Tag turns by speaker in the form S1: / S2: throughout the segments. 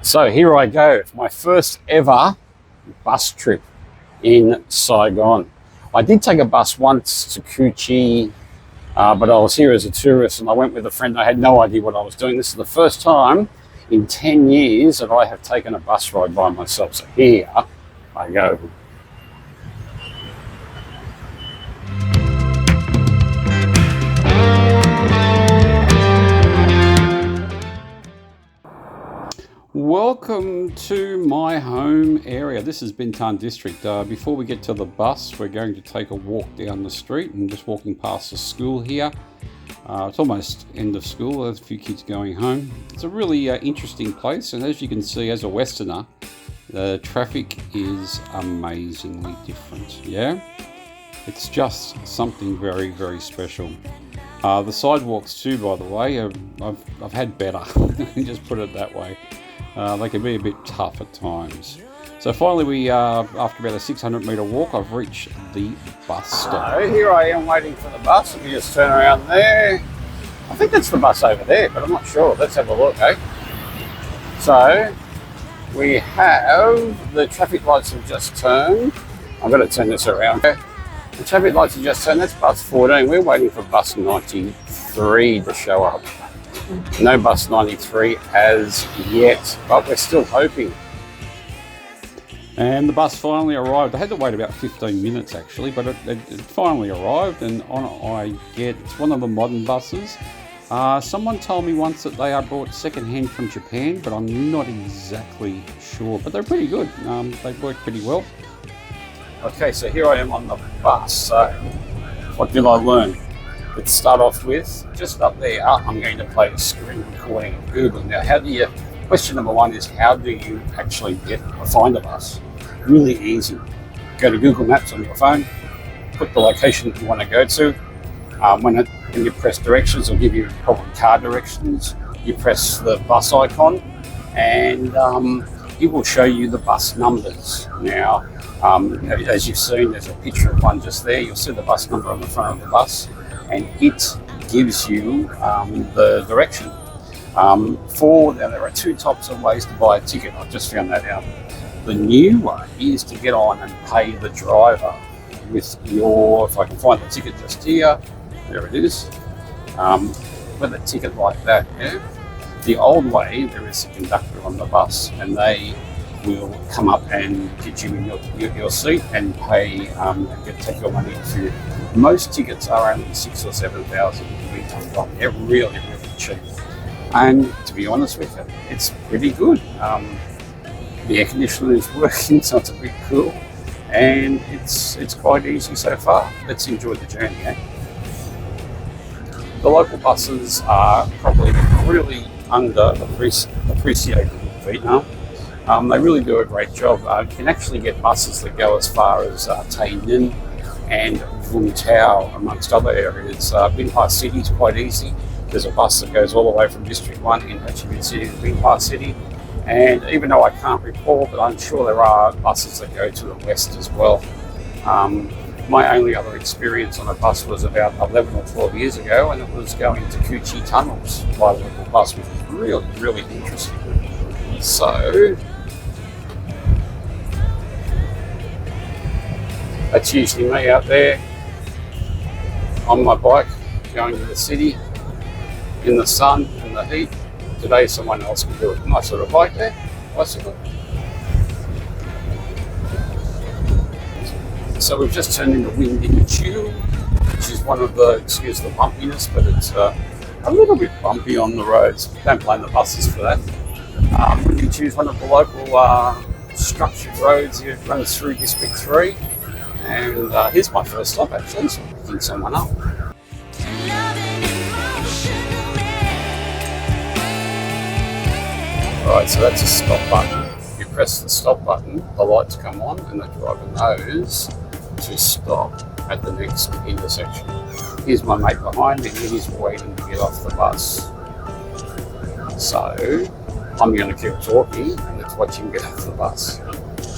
S1: So here I go, my first ever bus trip in Saigon. I did take a bus once to Cu Chi, but I was here as a tourist and I went with a friend. I had no idea what I was doing. This is the first time in 10 years that I have taken a bus ride by myself. So here I go. Welcome to my home area. This is Bintan District. Before we get to the bus, we're going to take a walk down the street and just walking past the school here. It's almost end of school. There's a few kids going home. It's a really interesting place, and as you can see, as a Westerner, the traffic is amazingly different. Yeah, it's just something very, very special. The sidewalks too, by the way, I've had better. Just put it that way. They can be a bit tough at times. So finally, we after about a 600-metre walk, I've reached the bus stop. So here I am waiting for the bus. Let me just turn around there. I think that's the bus over there, but I'm not sure. Let's have a look, eh? So we have the traffic lights have just turned. I'm going to turn this around. The traffic lights have just turned. That's bus 14. We're waiting for bus 93 to show up. No bus 93 as yet, but we're still hoping. And the bus finally arrived. I had to wait about 15 minutes actually, but it finally arrived, and on I get. It's one of the modern buses. Someone told me once that they are brought second-hand from Japan, but I'm not exactly sure. But they're pretty good. They work pretty well. Okay, so here I am on the bus. So what did I learn? Let's start off with, just up there, I'm going to play a screen recording of Google. Now, question number one is, how do you actually find a bus? Really easy. Go to Google Maps on your phone, put the location that you want to go to. When you press directions, it'll give you probably car directions. You press the bus icon and it will show you the bus numbers. Now, as you've seen, there's a picture of one just there. You'll see the bus number on the front of the bus, and it gives you the direction. Now there are two types of ways to buy a ticket. I've just found that out. The new way is to get on and pay the driver with your, if I can find the ticket just here, there it is, with a ticket like that. Yeah? The old way, there is a conductor on the bus, and they will come up and get you in your seat and pay, take your money off you. Most tickets are only 6,000 or 7,000. They're really, really cheap. And to be honest with you, it's pretty good. The air conditioner is working, so it's a bit cool, and it's quite easy so far. Let's enjoy the journey, eh? The local buses are probably really underappreciated in Vietnam. They really do a great job. You can actually get buses that go as far as Tay Ninh and Vung Tau, amongst other areas. Binh Hoa City is quite easy. There's a bus that goes all the way from District 1 in HCMC to Binh Hoa City. And even though I can't recall, but I'm sure there are buses that go to the west as well. My only other experience on a bus was about 11 or 12 years ago, and it was going to Cu Chi tunnels by the local bus, which was really, really interesting. So that's usually me out there on my bike going to the city in the sun and the heat. Today someone else can do it. Nice little bike there, bicycle. So we've just turned into Winding Chew, which is one of the, excuse the bumpiness, but it's a little bit bumpy on the roads. Don't blame the buses for that. Winding Chew is one of the local structured roads here. It runs through District 3. And here's my first stop actually, so I'm picking someone up. Alright, so that's a stop button. You press the stop button, the lights come on, and the driver knows to stop at the next intersection. Here's my mate behind me, he's waiting to get off the bus. So I'm going to keep talking and let's watch him get off the bus.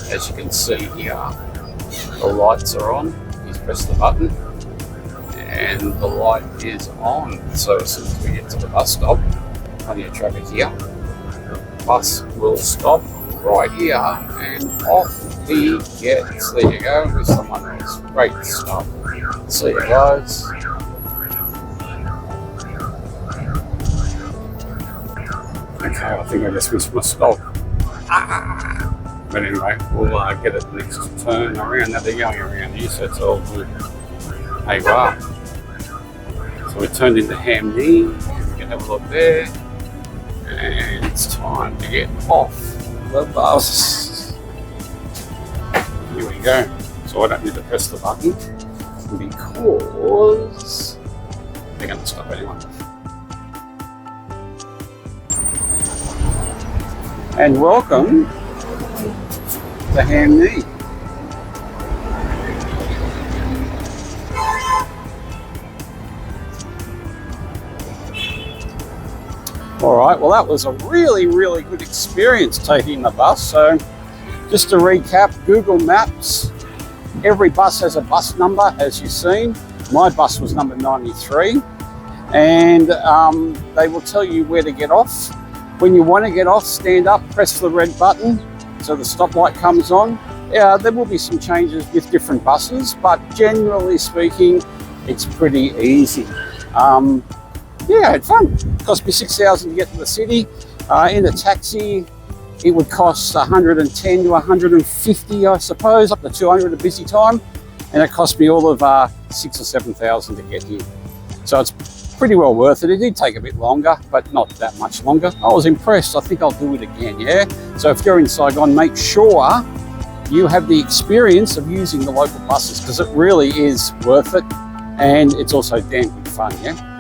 S1: As you can see here, the lights are on. He's pressed the button and the light is on. So as soon as we get to the bus stop, plenty of traffic here. bus will stop right here and off he gets. There you go, with someone else. Great stuff. See you guys. Okay, I think I just missed my stop. But anyway, we'll get it next turn around. Now they're going around here, so it's all good. Hey, wow. So we turned into Hamney. We can have a look there. And it's time to get off the bus. Here we go. So I don't need to press the button because they're going to stop anyway. And welcome to Hamney. All right, well that was a really good experience taking the bus. So just to recap, Google Maps, every bus has a bus number, as you've seen. My bus was number 93, and they will tell you where to get off. When you want to get off, stand up, press the red button so the stoplight comes on. Yeah, there will be some changes with different buses, but generally speaking, it's pretty easy. Yeah, I had fun. It cost me $6,000 to get to the city. In a taxi, it would cost $110 to $150, I suppose, up to $200 a busy time. And it cost me all of $6,000 or $7,000 to get here. So it's pretty well worth it. It did take a bit longer, but not that much longer. I was impressed. I think I'll do it again, yeah? So if you're in Saigon, make sure you have the experience of using the local buses because it really is worth it. And it's also damn good fun, yeah?